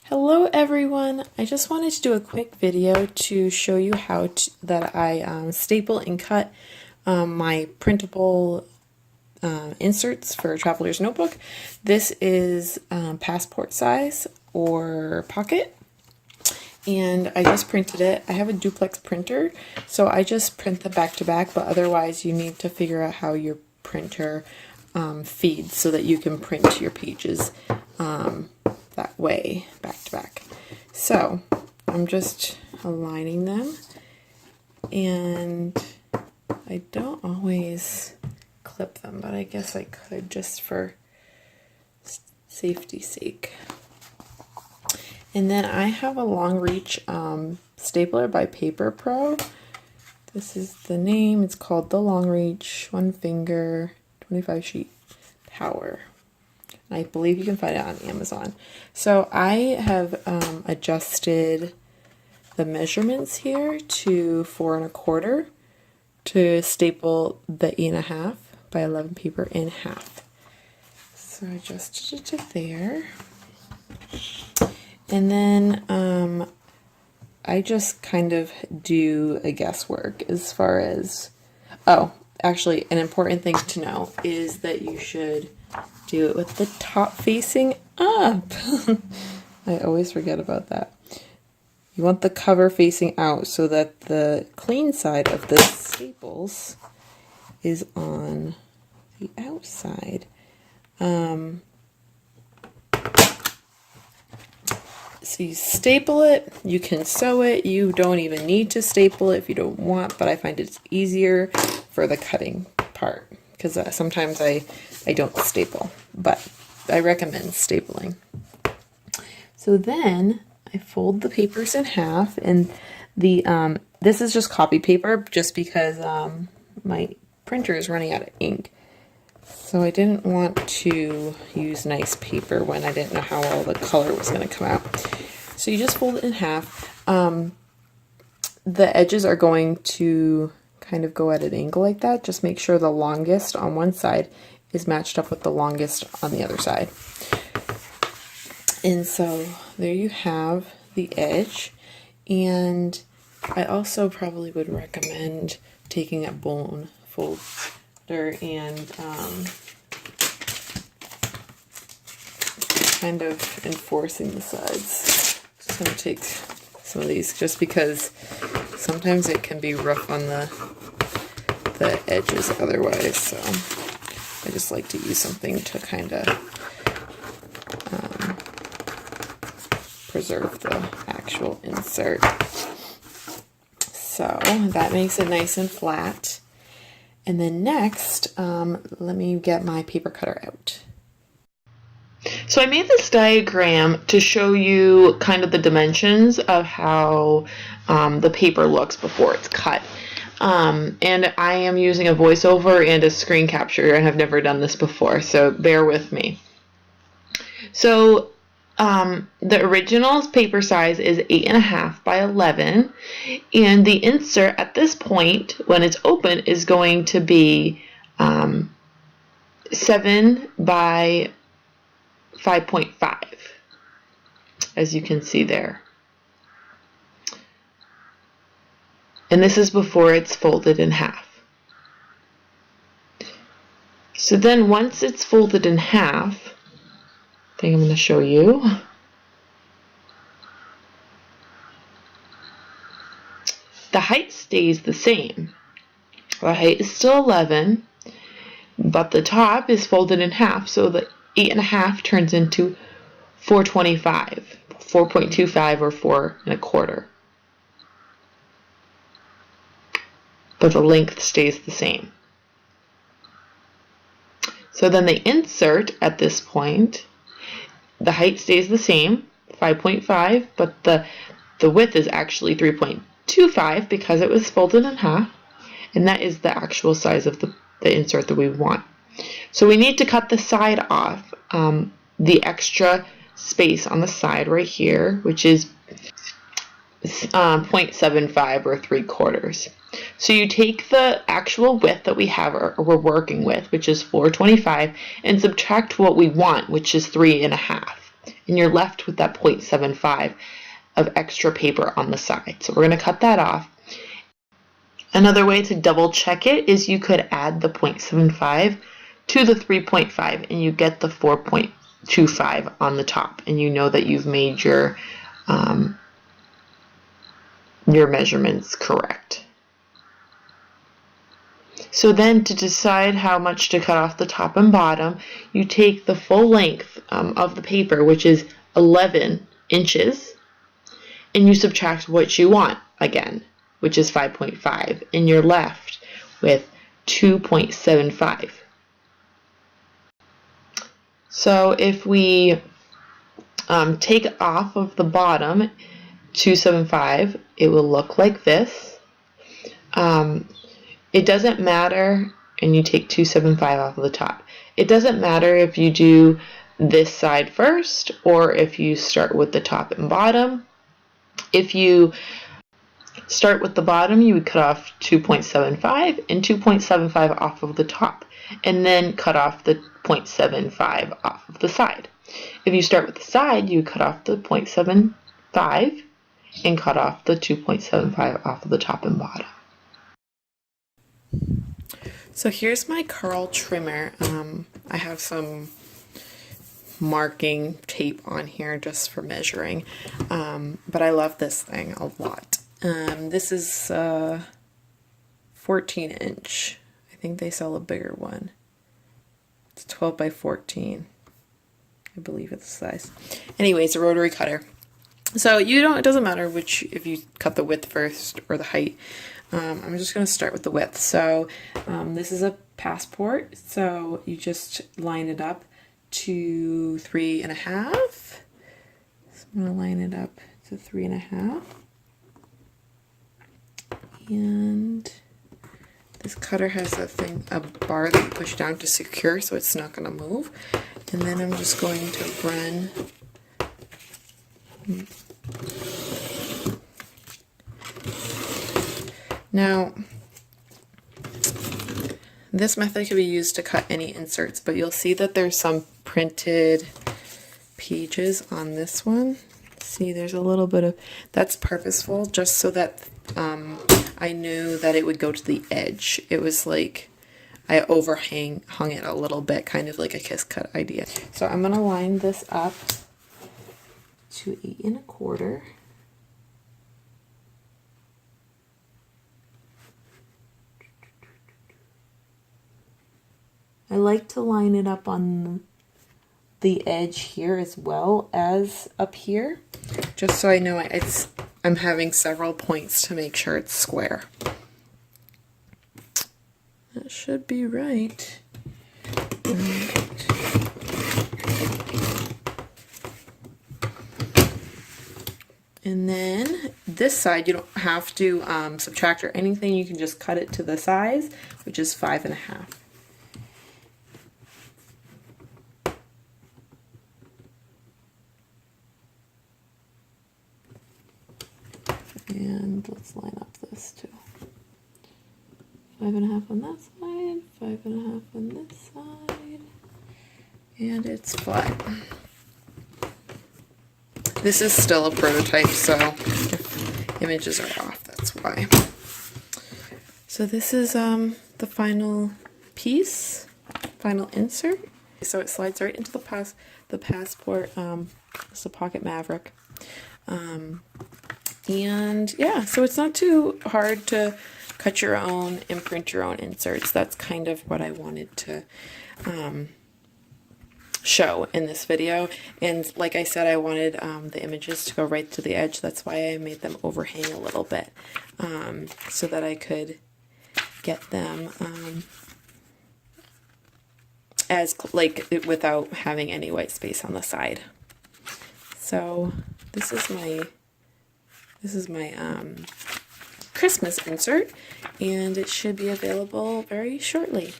Hello everyone! I just wanted to do a quick video to show you how that I staple and cut my printable inserts for a traveler's notebook. This is passport size or pocket, and I just printed it. I have a duplex printer, so I just print them back to back, but otherwise you need to figure out how your printer feeds so that you can print your pages that way, back to back. So I'm just aligning them, and I don't always clip them, but I guess I could just for safety's sake. And then I have a long reach stapler by Paper Pro. This is the name. It's called the Long Reach 1 Finger 25 Sheet Power. I believe you can find it on Amazon. So I have adjusted the measurements here to 4 1/4 to staple the 8.5 by 11 paper in half. So I adjusted it to there. And then I just kind of do a guesswork as far as, oh, actually an important thing to know is that you should do it with the top facing up. I always forget about that. You want the cover facing out so that the clean side of the staples is on the outside. So you staple it, you can sew it, you don't even need to staple it if you don't want, but I find it's easier for the cutting part because sometimes I don't staple, but I recommend stapling. So then I fold the papers in half, and the this is just copy paper just because my printer is running out of ink. So I didn't want to use nice paper when I didn't know how all the color was going to come out. So you just fold it in half. The edges are going to kind of go at an angle like that. Just make sure the longest on one side is matched up with the longest on the other side. And so there you have the edge. And I also probably would recommend taking a bone folder and kind of enforcing the sides. Just going to take some of these just because sometimes it can be rough on the edges otherwise, so I just like to use something to kind of preserve the actual insert. So that makes it nice and flat. And then next, let me get my paper cutter out. So I made this diagram to show you kind of the dimensions of how the paper looks before it's cut. And I am using a voiceover and a screen capture. I have never done this before, so bear with me. So the original paper size is 8.5 by 11, and the insert at this point, when it's open, is going to be 7 by 5.5, as you can see there. And this is before it's folded in half. So then once it's folded in half, I think I'm going to show you. The height stays the same. The height is still 11, but the top is folded in half, so the 8.5 turns into 4.25, 4.25 or 4 1/4. But the length stays the same. So then the insert at this point, the height stays the same, 5.5, but the width is actually 3.25 because it was folded in half, and that is the actual size of the insert that we want. So we need to cut the side off, the extra space on the side right here, which is 0.75 or 3/4. So you take the actual width that we have, or we're working with, which is 4.25, and subtract what we want, which is 3.5. and you're left with that 0.75 of extra paper on the side. So we're going to cut that off. Another way to double check it is you could add the 0.75 to the 3.5 and you get the 4.25 on the top, and you know that you've made your measurements correct. So then to decide how much to cut off the top and bottom, you take the full length of the paper, which is 11 inches, and you subtract what you want again, which is 5.5, and you're left with 2.75. So if we take off of the bottom 275, it will look like this. It doesn't matter, and you take 275 off of the top. It doesn't matter if you do this side first or if you start with the top and bottom. If you start with the bottom, you would cut off 2.75 and 2.75 off of the top, and then cut off the 0.75 off of the side. If you start with the side, you cut off the 0.75 and cut off the 2.75 off of the top and bottom. So here's my Carl trimmer. I have some marking tape on here just for measuring, but I love this thing a lot. This is 14 inch. I think they sell a bigger one. It's 12 by 14. I believe it's the size. Anyway, it's a rotary cutter. So it doesn't matter if you cut the width first or the height. I'm just going to start with the width. So this is a passport, so you just line it up to 3.5. So I'm going to line it up to 3.5. And this cutter has a bar that you push down to secure, so it's not going to move. And then I'm just going to run now. This method can be used to cut any inserts, but you'll see that there's some printed pages on this one. See, there's a little bit of, that's purposeful, just so that I knew that it would go to the edge. It was like I hung it a little bit, kind of like a kiss cut idea. So I'm going to line this up to 8 1/4. I like to line it up on the edge here as well as up here, just so I know I'm having several points to make sure it's square. That should be right. And then this side, you don't have to subtract or anything. You can just cut it to the size, which is 5.5. And let's line up this too. 5.5 on that side, 5.5 on this side, and it's flat. This is still a prototype, so if images are off, that's why. So this is the final piece, final insert. So it slides right into the passport. It's a Pocket Maverick. And yeah, so it's not too hard to cut your own and print your own inserts. That's kind of what I wanted to show in this video. And like I said, I wanted the images to go right to the edge. That's why I made them overhang a little bit, so that I could get them as like without having any white space on the side. So this is my Christmas insert, and it should be available very shortly.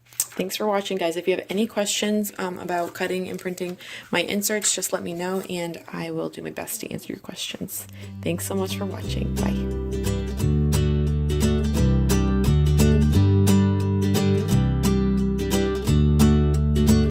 Thanks for watching, guys. If you have any questions about cutting and printing my inserts, just let me know, and I will do my best to answer your questions. Thanks so much for watching. Bye.